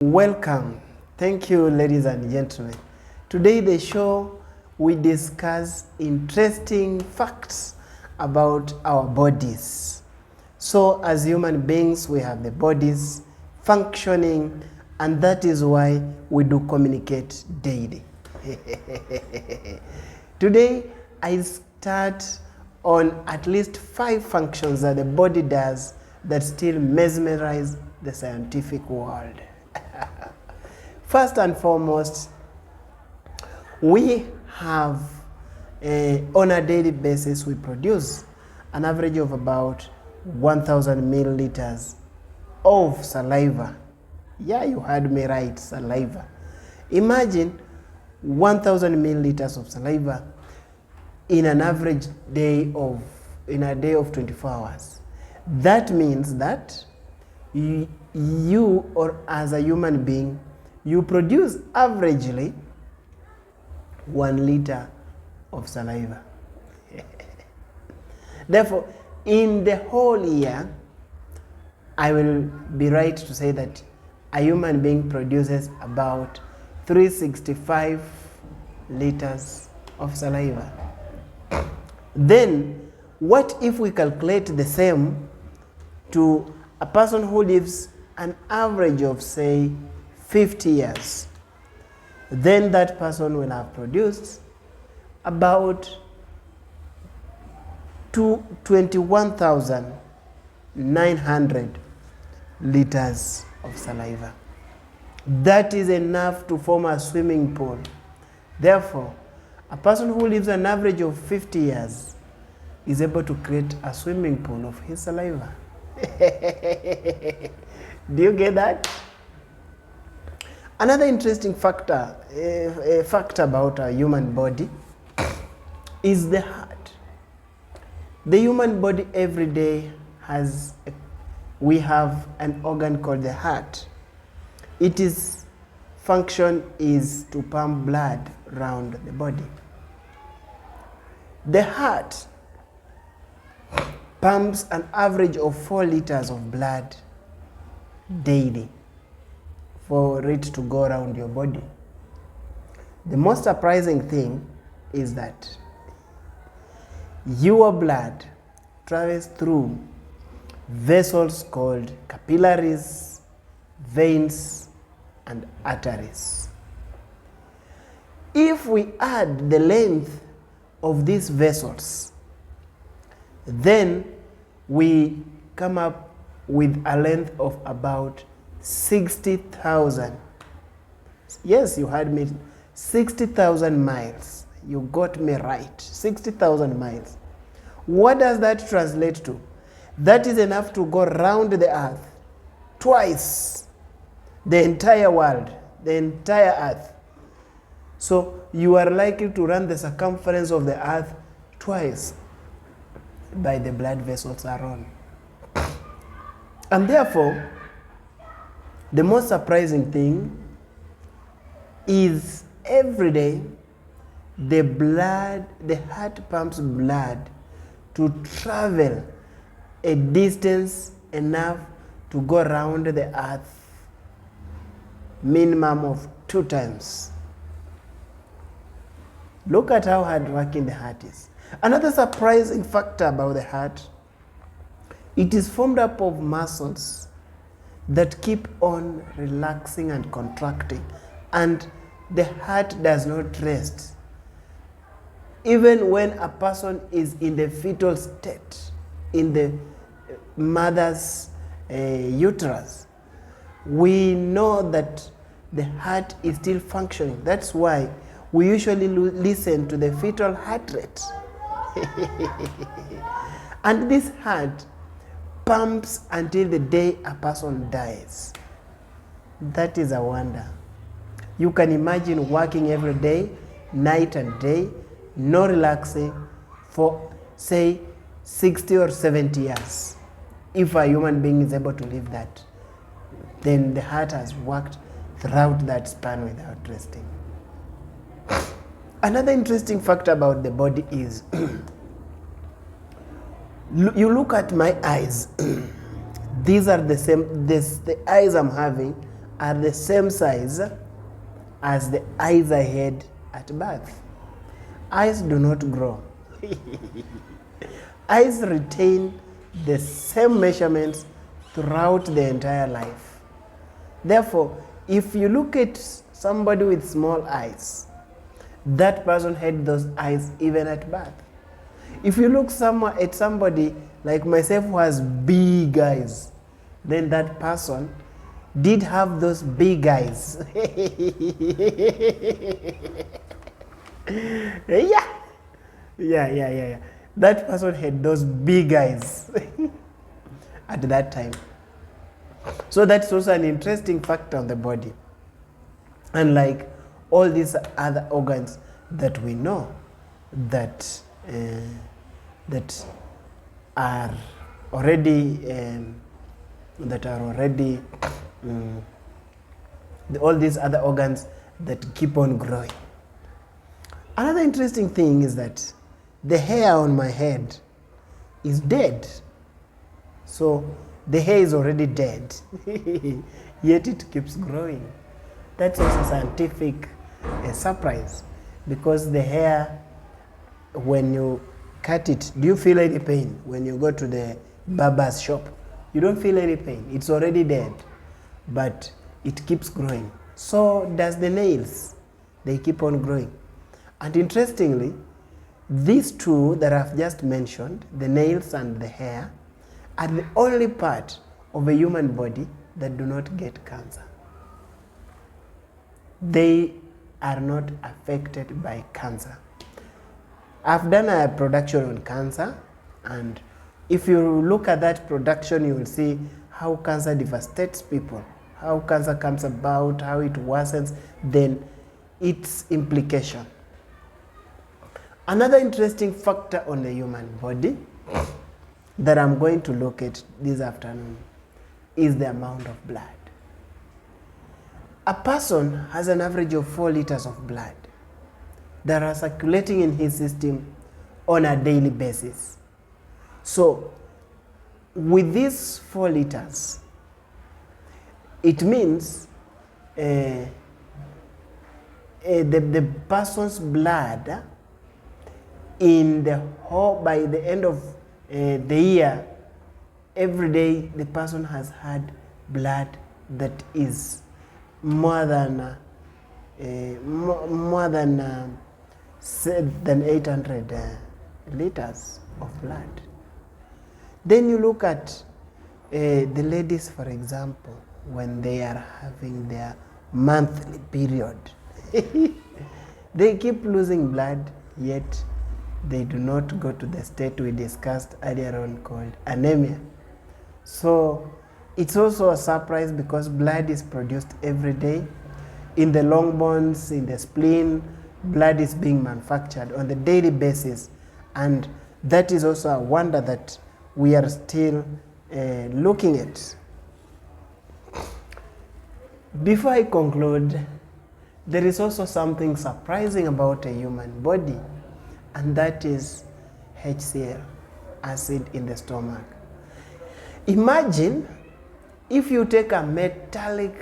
Welcome. Thank you, ladies and gentlemen. Today, the show we discuss interesting facts about our bodies. So, as human beings, we have the bodies functioning, and that is why we do communicate daily. Today, I start on at least 5 functions that the body does that still mesmerize the scientific world. First and foremost, we have on a daily basis we produce an average of about 1,000 milliliters of saliva. Yeah, you heard me right, saliva. Imagine 1,000 milliliters of saliva in an average day of 24 hours. That means that you or as a human being, you produce averagely 1 liter of saliva. Therefore, in the whole year, I will be right to say that a human being produces about 365 liters of saliva. Then, what if we calculate the same to a person who lives an average of, say, 50 years? Then that person will have produced about 21,900 liters of saliva. That is enough to form a swimming pool. Therefore, a person who lives an average of 50 years is able to create a swimming pool of his saliva. Do you get that? Another interesting factor, a fact about our human body is the heart. The human body every day we have an organ called the heart. Its function is to pump blood around the body. The heart pumps an average of 4 liters of blood daily for it to go around your body. The most surprising thing is that your blood travels through vessels called capillaries, veins, and arteries. If we add the length of these vessels, then we come up with a length of about 60,000. Yes, you heard me. 60,000 miles. You got me right. 60,000 miles. What does that translate to? That is enough to go round the earth twice. The entire world. The entire earth. So you are likely to run the circumference of the earth twice by the blood vessels alone. And therefore, the most surprising thing is every day the heart pumps blood to travel a distance enough to go around the earth minimum of 2 times. Look at how hard working the heart is. Another surprising factor about the heart, it is formed up of muscles that keep on relaxing and contracting, and the heart does not rest. Even when a person is in the fetal state, in the mother's uterus, we know that the heart is still functioning. That's why we usually listen to the fetal heart rate. And this heart pumps until the day a person dies. That is a wonder. You can imagine working every day, night and day, no relaxing for, say, 60 or 70 years. If a human being is able to live that, then the heart has worked throughout that span without resting. Another interesting fact about the body is you look at my eyes. These are the eyes I'm having are the same size as the eyes I had at birth. Eyes do not grow. Eyes retain the same measurements throughout the entire life. Therefore, if you look at somebody with small eyes, that person had those eyes even at birth. If you look at somebody like myself who has big eyes, then that person did have those big eyes. Yeah. That person had those big eyes at that time. So that's also an interesting factor on the body. Unlike all these other organs that we know that are already all these other organs that keep on growing. Another interesting thing is that the hair on my head is dead. So the hair is already dead, yet it keeps growing. That's also a scientific surprise, because the hair, when you cut it, do you feel any pain when you go to the barber's shop? You don't feel any pain. It's already dead, but it keeps growing. So does the nails. They keep on growing. And interestingly, these two that I've just mentioned, the nails and the hair, are the only part of a human body that do not get cancer. They are not affected by cancer. I've done a production on cancer, and if you look at that production, you will see how cancer devastates people, how cancer comes about, how it worsens, then its implication. Another interesting factor on the human body that I'm going to look at this afternoon is the amount of blood. A person has an average of 4 liters of blood that are circulating in his system on a daily basis. So, with these 4 liters, it means the person's blood in the whole, by the end of the year, every day the person has had blood that is more than 800 liters of blood. Then you look at the ladies, for example, when they are having their monthly period. They keep losing blood, yet they do not go to the state we discussed earlier on called anemia. So it's also a surprise, because blood is produced every day. In the long bones, in the spleen, blood is being manufactured on the daily basis, and that is also a wonder that we are still looking at. Before I conclude, there is also something surprising about a human body, and that is HCl, acid in the stomach. Imagine if you take a metallic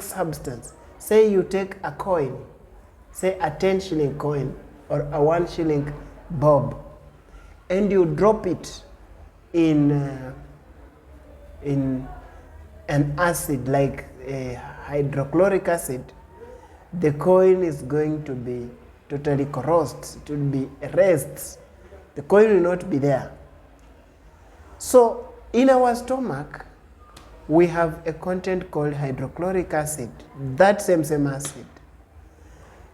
substance, say you take a coin, say a 10 shilling coin or a 1 shilling bob, and you drop it in an acid like hydrochloric acid, the coin is going to be totally corrosed. It will be erased. The coin will not be there. So in our stomach, we have a content called hydrochloric acid, that same acid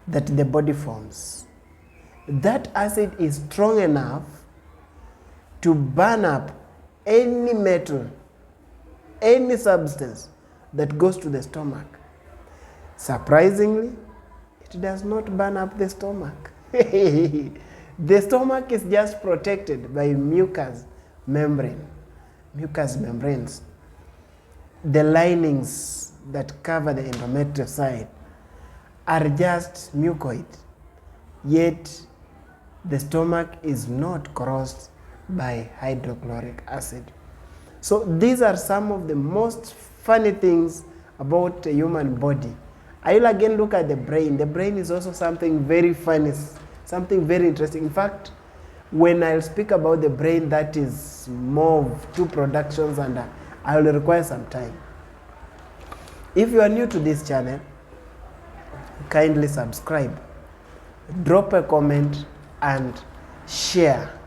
that the body forms. That acid is strong enough to burn up any metal, any substance that goes to the stomach. Surprisingly, it does not burn up the stomach. The stomach is just protected by mucous membranes. The linings that cover the endometrial side are just mucoid, yet the stomach is not corrosed by hydrochloric acid. So these are some of the most funny things about the human body, I will again look at the brain. The brain is also something very funny, something very interesting. In fact, when I'll speak about the brain, that is more of two productions, and I will require some time. If you are new to this channel, kindly subscribe, drop a comment, and share.